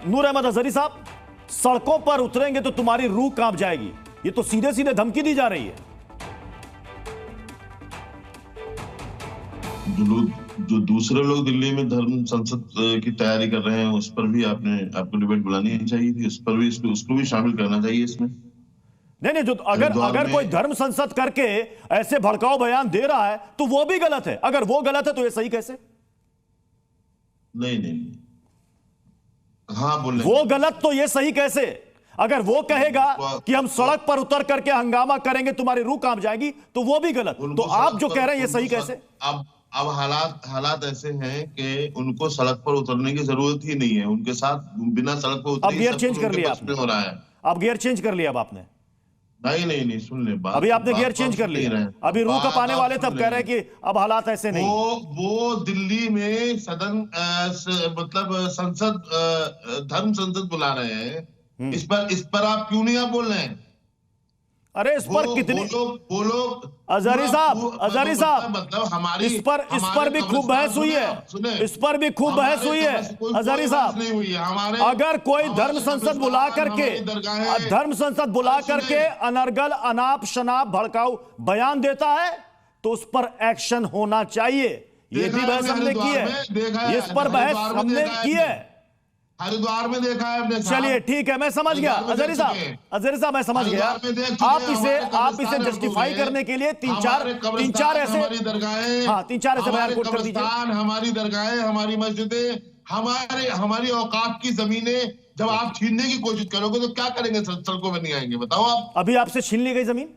नूर अहमद अजहरी साहब, सड़कों पर उतरेंगे तो तुम्हारी रूह कांप जाएगी, ये तो सीधे सीधे धमकी दी जा रही है। जो दूसरे लोग दिल्ली में धर्म संसद की तैयारी कर रहे हैं, उस पर भी आपको डिबेट बुलानी चाहिए थी, उस पर भी उसको भी शामिल करना चाहिए इसमें। नहीं, जो अगर कोई धर्म संसद करके ऐसे भड़काऊ बयान दे रहा है तो वो भी गलत है। अगर वो गलत है तो ये सही कैसे? नहीं, हाँ बोले वो गलत तो ये सही कैसे? अगर वो कहेगा कि हम सड़क पर उतर करके हंगामा करेंगे तुम्हारी रूह कांप जाएगी, तो वो भी गलत। तो आप जो कह रहे हैं ये सही कैसे? अब हालात ऐसे हैं कि उनको सड़क पर उतरने की जरूरत ही नहीं है, उनके साथ बिना सड़क पर उतरे अब गियर चेंज कर लिया आपने, हो रहा है। अब गियर चेंज कर लिया अब आपने। नहीं, सुन ले बात। अभी आपने गियर चेंज कर लिया, अभी रूह कपाने वाले तब कह रहे हैं कि अब हालात ऐसे नहीं। वो दिल्ली में मतलब संसद, धर्म संसद बुला रहे हैं, इस पर आप क्यों नहीं बोल रहे हैं? अरे इस पर कितनी वो लोग अजहरी साहब मतलब हमारी इस पर भी खूब बहस हुई है, इस पर भी खूब बहस हुई है अजहरी साहब। अगर कोई धर्म संसद बुला करके अनर्गल अनाप शनाप भड़काऊ बयान देता है तो उस पर एक्शन होना चाहिए। ये भी बहस हमने की है, इस पर बहस हमने की है, हरिद्वार में देखा है। चलिए ठीक है, मैं समझ गया अजहरी साहब मैं समझ गया। आप इसे जस्टिफाई करने के लिए तीन चार ऐसे बयान कोट कर दीजिए। हमारी दरगाहें, हमारी मस्जिदें, हमारी औकात की जमीनें जब आप छीनने की कोशिश करोगे तो क्या करेंगे? सड़कों पर नहीं आएंगे, बताओ आप। अभी आपसे छीन ली गई जमीन।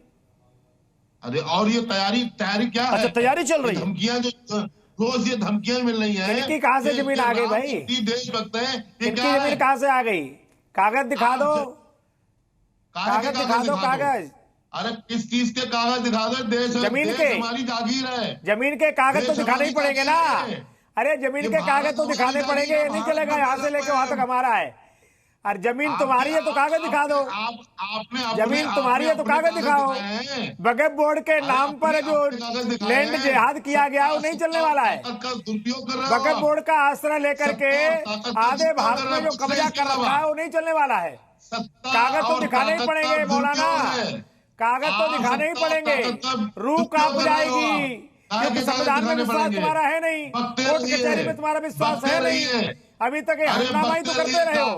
अरे और ये तैयारी क्या है? अच्छा, तैयारी चल रही है। धमकियां जो रोज ये धमकियां मिल रही हैं। इनकी कहां से जमीन आ गई भाई? देशभक्त है, इनकी जमीन कहां से आ गई? कागज दिखा दो, कागज दिखा दो, कागज। अरे किस चीज के कागज दिखा दो? जमीन के, हमारी जागीर है। जमीन के कागज तो दिखाने ही पड़ेंगे ना। अरे जमीन के कागज तो दिखाने पड़ेंगे, नहीं चलेगा यहाँ से लेके वहां तक हमारा है। और जमीन तुम्हारी है तो कागज दिखा दो। जमीन तुम्हारी है तो कागज दिखाओ। वक्फ बोर्ड के नाम पर जो लैंड जिहाद किया गया वो नहीं चलने वाला है। वक्फ बोर्ड का आश्रय लेकर के आधे भारत में जो कब्जा कर रखा है वो नहीं चलने वाला है। कागज तो दिखाने ही पड़ेंगे मौलाना, कागज तो दिखाने ही पड़ेंगे। रूह कांप जाएगी क्योंकि संविधान में विश्वास तुम्हारा है नहीं, कोर्ट कचहरी में तुम्हारा विश्वास है नहीं। अभी तक हंगामा ही तो करते रहे हो,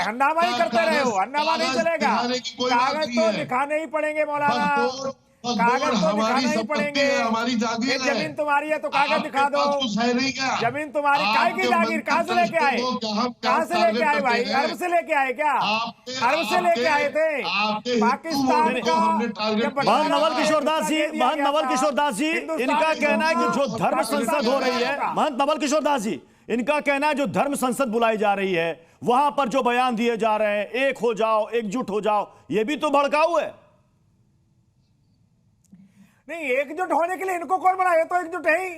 हंगामा ही करते रहे हो, हंगामा नहीं चलेगा। कागज तो दिखाने ही पड़ेंगे मौलाना, कागज तो दिखाने ही पड़ेंगे। जमीन तुम्हारी है तो कागज दिखा दो। जमीन तुम्हारी काहे की जागीर? कहां से लेके आए? कहां से लेके आए भाई? अरब से लेके आए क्या? अरब से लेके आए थे पाकिस्तान का। महंत नवल किशोर दास जी, इनका कहना है कि जो धर्म संसद हो रही है, महंत नवल किशोर दास जी इनका कहना है जो धर्म संसद बुलाई जा रही है वहां पर जो बयान दिए जा रहे हैं, एक हो जाओ, एकजुट हो जाओ, ये भी तो भड़काऊ है। नहीं, एकजुट होने के लिए इनको कौन बनाए? तो एकजुट है ही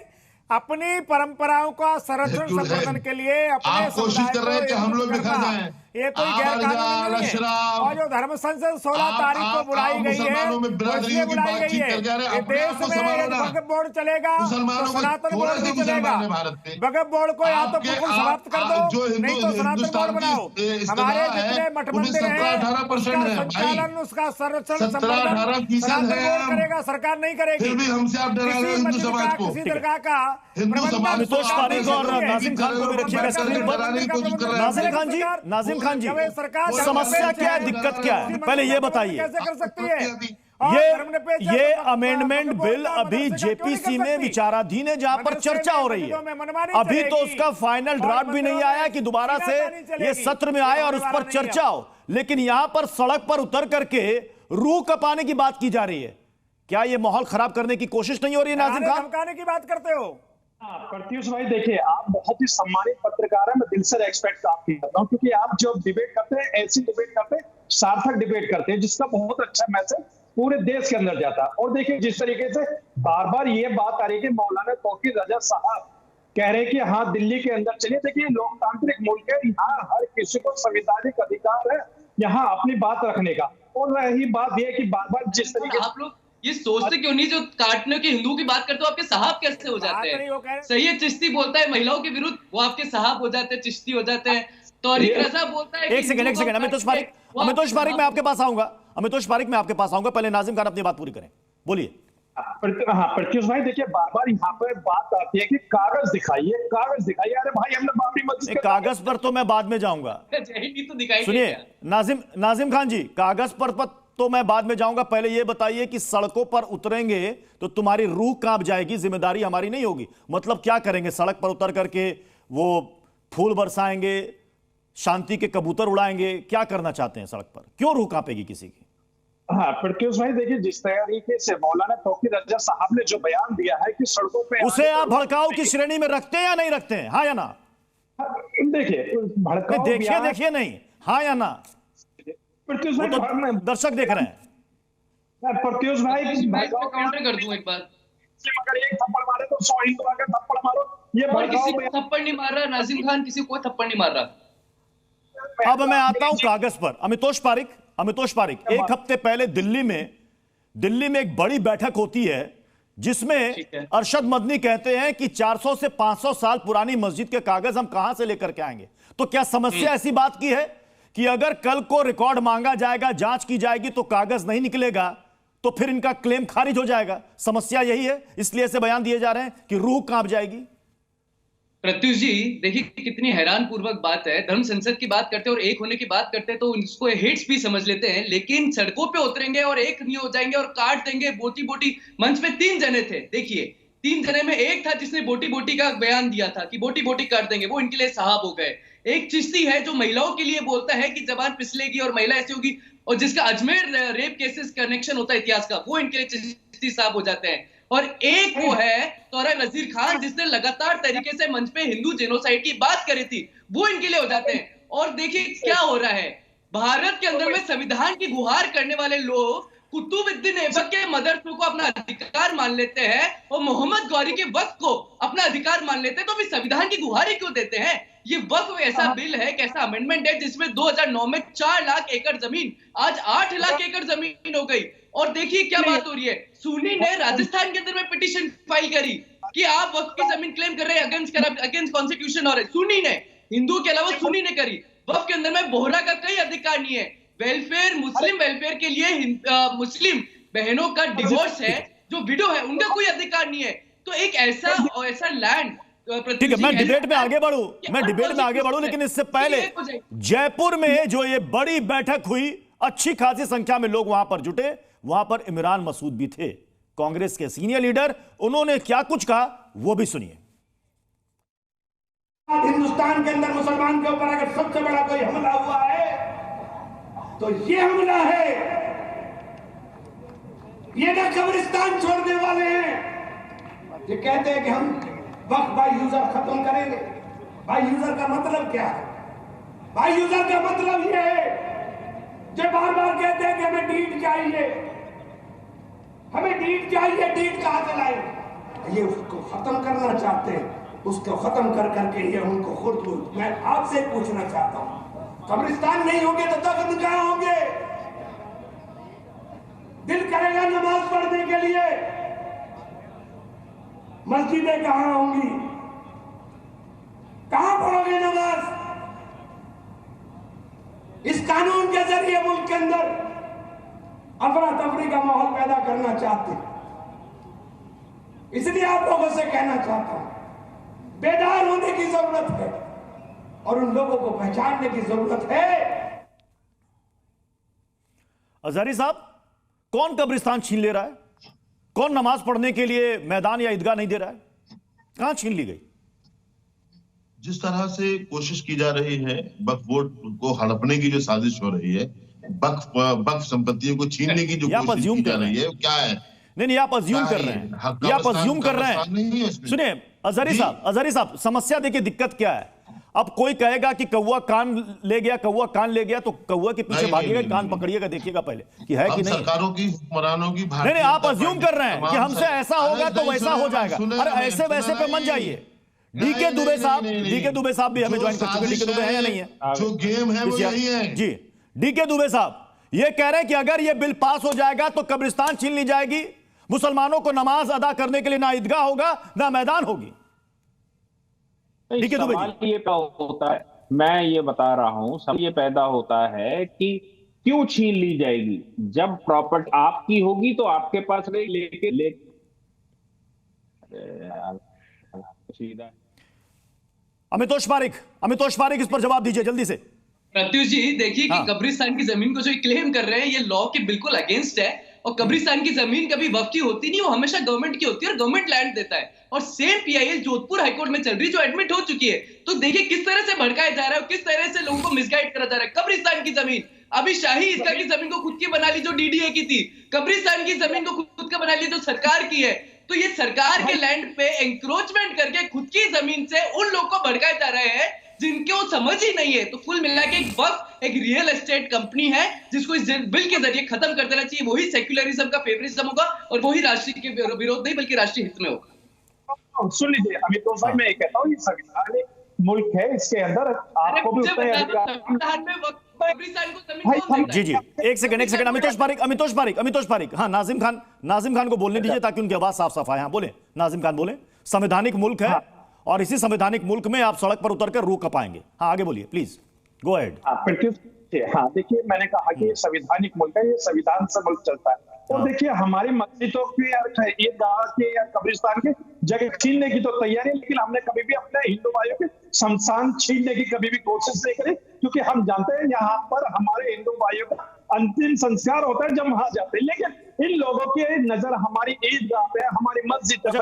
अपनी परंपराओं का संरक्षण संवर्धन के लिए। अपने कोशिश कर रहे हैं कि हम लोग बिखर जाएं। ये कोई गैर कानूनी नहीं है। और जो धर्म संसद 16 तारीख को बुलाई गई है, इसलिए बुलाई गई है कि देश में वक्फ बोर्ड चलेगा तो सनातन बोर्ड भी चलेगा। वक्फ बोर्ड को या तो बिल्कुल समाप्त कर दो, नहीं तो सनातन बोर्ड बनाओ। हमारे जितने मठ मंदिर हैं संचालन, उसका संरक्षण संवर्धन सनातन बोर्ड करेगा, सरकार नहीं करेगी। किसी दरगाह का मितोष पारिक और नाजिम खान को भी रखिएगा स्क्रीन पर। नाजिम खान जी, समस्या क्या है, दिक्कत क्या है, पहले ये बताइए। कैसे कर सकती है? ये अमेंडमेंट बिल अभी जेपीसी में विचाराधीन है, जहां पर चर्चा हो रही है। अभी तो उसका फाइनल ड्राफ्ट भी नहीं आया कि दोबारा से ये सत्र में आए और उस पर चर्चा हो। लेकिन यहां पर सड़क पर उतर करके रूह कपाने की बात की जा रही है। क्या ये माहौल खराब करने की कोशिश नहीं हो रही है? नाजिम खान, धमकाने की बात करते हो। प्रत्युष भाई देखिए, आप बहुत ही सम्मानित पत्रकार हैं, मैं दिल से रेस्पेक्ट आपकी करता हूं, क्योंकि आप जो डिबेट करते हैं ऐसी डिबेट करते हैं, सार्थक डिबेट करते हैं, जिसका बहुत अच्छा मैसेज पूरे देश के अंदर जाता है। और देखिए जिस तरीके से बार बार ये बात आ रही है कि मौलाना तौकीर रजा साहब कह रहे हैं कि हाँ दिल्ली के अंदर चलिए। देखिए लोकतांत्रिक मुल्क है, यहाँ हर किसी को संवैधानिक अधिकार है यहाँ अपनी बात रखने का। और रही बात यह कि बार बार जिस तरीके आप लोग ये सोचते क्यों नहीं, जो काटने के हिंदू की बात करते हो आपके साहब कैसे हो जाते हैं? सही है, चिश्ती बोलता है महिलाओं के विरुद्ध, वो आपके साहब हो जाते हैं, चिश्ती हो जाते हैं। तौरीक रजा बोलता है एक सेकंड अमितोष पारिक मैं आपके पास आऊंगा, पहले नाजिम खान अपनी बात पूरी करें, बोलिए। हाँ प्रत्युष भाई देखिए, बार बार यहाँ पे बात आती है कि कागज दिखाइए। अरे भाई हमने बाबरी मस्जिद कागज पर तो मैं बाद में जाऊंगा, तो दिखाई सुनिए नाजिम खान जी, कागज पर तो मैं बाद में जाऊंगा, पहले यह बताइए कि सड़कों पर उतरेंगे तो तुम्हारी रूह कांप जाएगी, जिम्मेदारी हमारी नहीं होगी। मतलब क्या करेंगे? सड़क पर उतर करके वो फूल बरसाएंगे, शांति के कबूतर उड़ाएंगे, क्या करना चाहते हैं सड़क पर? क्यों रूह कांपेगी किसी की? हाँ प्रत्युष भाई देखिए, जिस तरीके से मौलाना तौकीर रजा साहब ने जो बयान दिया है कि सड़कों पे, उसे आप भड़काऊ की श्रेणी में रखते हैं या नहीं रखते हैं, हाँ या ना? देखिए भड़काऊ, देखिए नहीं, हाँ या ना? प्रत्युष भाई तो दर्शक देख रहे हैं। प्रत्युष भाई काउंटर कर दूं एक बार, अगर एक थप्पड़ मारे तो 100 हिंदू आकर थप्पड़ मारो, ये किसी को थप्पड़ नहीं मार रहा नाजिम खान, किसी को थप्पड़ नहीं मार रहा। अब मैं आता हूं कागज पर। अमितोष पारिक, एक हफ्ते पहले दिल्ली में एक बड़ी बैठक होती है जिसमें अरशद मदनी कहते हैं कि 400 से 500 साल पुरानी मस्जिद के कागज हम कहां से लेकर के आएंगे। तो क्या समस्या ऐसी बात की है कि अगर कल को रिकॉर्ड मांगा जाएगा, जांच की जाएगी तो कागज नहीं निकलेगा तो फिर इनका क्लेम खारिज हो जाएगा? समस्या यही है, इसलिए ऐसे बयान दिए जा रहे हैं कि रूह कांप जाएगी। प्रत्युष जी देखिए कितनी हैरान पूर्वक बात है, धर्म संसद की बात करते हैं और एक होने की बात करते हैं तो इसको हेट स्पीच समझ लेते हैं, लेकिन सड़कों पे उतरेंगे और एक नहीं हो जाएंगे और काट देंगे। बोटी बोटी मंच पे 3 जने थे, देखिए 3 जने में एक था जिसने बोटी बोटी का बयान दिया था कि बोटी बोटी काट देंगे, वो इनके लिए साहब हो गए। एक चिश्ती है जो महिलाओं के लिए बोलता है कि जबान फिसलेगी और महिला ऐसी होगी, और जिसका अजमेर रेप केसेस कनेक्शन होता है इतिहास का, वो इनके लिए चिश्ती साहब हो जाते हैं। और एक वो है तौरा नजीर खान जिसने लगातार तरीके से मंच पे हिंदू जेनोसाइड की बात करी थी, वो इनके लिए हो जाते हैं। और देखिए क्या हो रहा है, भारत के अंदर में संविधान की गुहार करने वाले लोग कुतुबुद्दीन ऐबक के मदरसों को अपना अधिकार मान लेते हैं और मोहम्मद गौरी के वक्फ को अपना अधिकार मान लेते हैं, तो भी संविधान की गुहारी क्यों देते हैं? ये वक्फ ऐसा बिल है, कैसा अमेंडमेंट है जिसमें 2009 में 4 लाख एकड़ जमीन आज 8 लाख एकड़ जमीन हो गई। और देखिए क्या बात हो रही है, सुन्नी ने राजस्थान के अंदर में पिटीशन फाइल करी कि आप वक्फ की जमीन क्लेम कर रहे हैं अगेंस्ट कॉन्स्टिट्यूशन, और सुन्नी ने, हिंदू के अलावा सुन्नी ने करी। वक्फ के अंदर में बोहरा का कोई अधिकार नहीं है। वेलफेयर, मुस्लिम वेलफेयर के लिए मुस्लिम बहनों का डिवोर्स है, जो विडो है, उनका कोई अधिकार नहीं है। तो एक ऐसा लैंड, ठीक है, मैं डिबेट में आगे बढ़ूं, लेकिन इससे पहले जयपुर में जो ये बड़ी बैठक हुई, अच्छी खासी संख्या में लोग वहां पर जुटे, वहां पर इमरान मसूद भी थे, कांग्रेस के सीनियर लीडर। उन्होंने क्या कुछ कहा वो भी सुनिए। हिंदुस्तान के अंदर मुसलमान के ऊपर अगर सबसे बड़ा कोई हमला हुआ है तो ये हमला है, ये ना कब्रिस्तान छोड़ने वाले हैं। ये कहते हैं कि हम वक्त बाय यूजर खत्म करेंगे। बाय यूजर का मतलब क्या है? बाय यूजर का मतलब ये है जो बार बार कहते हैं कि हमें डीड चाहिए, हमें डीड चाहिए, डीड कहां से लाएंगे? ये उसको खत्म करना चाहते हैं, उसको खत्म कर करके ये उनको खुद। मैं आपसे पूछना चाहता हूं, कब्रिस्तान नहीं होंगे तो दफन कहां होंगे? दिल करेगा नमाज पढ़ने के लिए, मस्जिदें कहां होंगी? कहां पढ़ोगे नमाज? इस कानून के जरिए मुल्क के अंदर अफरा तफरी का माहौल पैदा करना चाहते हैं। इसलिए आप लोगों से कहना चाहता हूं, बेदार होने की जरूरत है और उन लोगों को पहचानने की जरूरत है। अजहरी साहब, कौन कब्रिस्तान छीन ले रहा है? कौन नमाज पढ़ने के लिए मैदान या ईदगाह नहीं दे रहा है? कहां छीन ली गई? जिस तरह से कोशिश की जा रही है वक्फ बोर्ड को हड़पने की जो साजिश हो रही है, वक्फ संपत्तियों को छीनने की जो कोशिश की जा रही है, क्या है? नहीं, आप अज्यूम कर रहे हैं, ये आप अज्यूम कर रहे हैं। सुनिए अजहरी साहब, समस्या देखिए, दिक्कत क्या है? अब कोई कहेगा कि कौवा कान ले गया, तो कौवा के पीछे भागिएगा, कान पकड़िएगा, देखिएगा पहले कि है कि नहीं। सरकारों की, हुक्मरानों की, नहीं, आप अज्यूम कर रहे हैं कि हमसे ऐसा होगा तो वैसा हो जाएगा। अरे ऐसे वैसे पे मत जाइए। डीके दुबे साहब भी हमें ज्वाइन कर चुके। डीके दुबे है या नहीं है? जो गेम है वो यही है जी। डीके दुबे साहब ये कह रहे हैं कि अगर ये बिल पास हो जाएगा तो कब्रिस्तान छीन ली जाएगी, मुसलमानों को नमाज अदा करने के लिए ना ईदगाह होगा ना मैदान होगी। सवाल ये होता है, मैं ये बता रहा हूं, सब ये पैदा होता है कि क्यों छीन ली जाएगी। जब प्रॉपर्टी आपकी होगी तो आपके पास नहीं, ले अमितोष पारिक इस पर जवाब दीजिए जल्दी से। प्रत्युष जी देखिए कि कब्रिस्तान की जमीन को जो क्लेम कर रहे हैं ये लॉ के बिल्कुल अगेंस्ट है, और कब्रिस्तान की जमीन कभी वक्फ की होती नहीं, वो हमेशा गवर्नमेंट की होती है और गवर्नमेंट लैंड देता है। और सेम पीआईएल जोधपुर हाईकोर्ट में चल रही जो एडमिट हो चुकी है। तो देखिए किस तरह से भड़काया जा रहा है और किस तरह से लोगों को मिसगाइड करा जा रहा है। कब्रिस्तान की जमीन, अभी शाही ईदगाह की जमीन को खुद की बना ली जो डीडीए की थी, कब्रिस्तान की जमीन को खुद का बना ली जो सरकार की है। तो ये सरकार के लैंड पे एंक्रोचमेंट करके खुद की जमीन से उन लोगों को भड़काए जा रहे हैं जिनके वो समझ ही नहीं है। तो कुल मिला के एक वक्फ एक रियल एस्टेट कंपनी है जिसको इस बिल के जरिए खत्म कर देना चाहिए। वही सेक्युलरिज्म का फेवरिज्म होगा और वही राष्ट्रीय के विरोध नहीं बल्कि राष्ट्रीय हित में होगा। सुन लीजिए अमितोष भाई, मैं ये कहता हूँ ये संविधानिक मुल्क है, इसके अंदर आपको भी उतना जी एक सेकंड अमितोष पारिक हाँ नाजिम खान को बोलने दीजिए ताकि उनकी आवाज साफ साफ आए। हाँ बोले नाजिम खान बोले। संवैधानिक मुल्क है और इसी संवैधानिक मुल्क में आप सड़क पर उतरकर रोक पाएंगे। हाँ आगे बोलिए प्लीज, गो अहेड। हाँ देखिए, मैंने कहा कि ये संवैधानिक मुल्क है, ये संविधान से मुल्क चलता है। और देखिए हमारी मस्जिदों के ईदगाह के या कब्रिस्तान के जगह छीनने की तो तैयारी है, लेकिन हमने कभी भी अपने हिंदू भाइयों के शमशान छीनने की कभी भी कोशिश नहीं करी, क्योंकि हम जानते हैं यहाँ पर हमारे हिंदू भाइयों का अंतिम संस्कार होता है जब वहां जाते हैं। लेकिन इन लोगों की नजर हमारी ईदगाह पे, हमारी मस्जिद पे।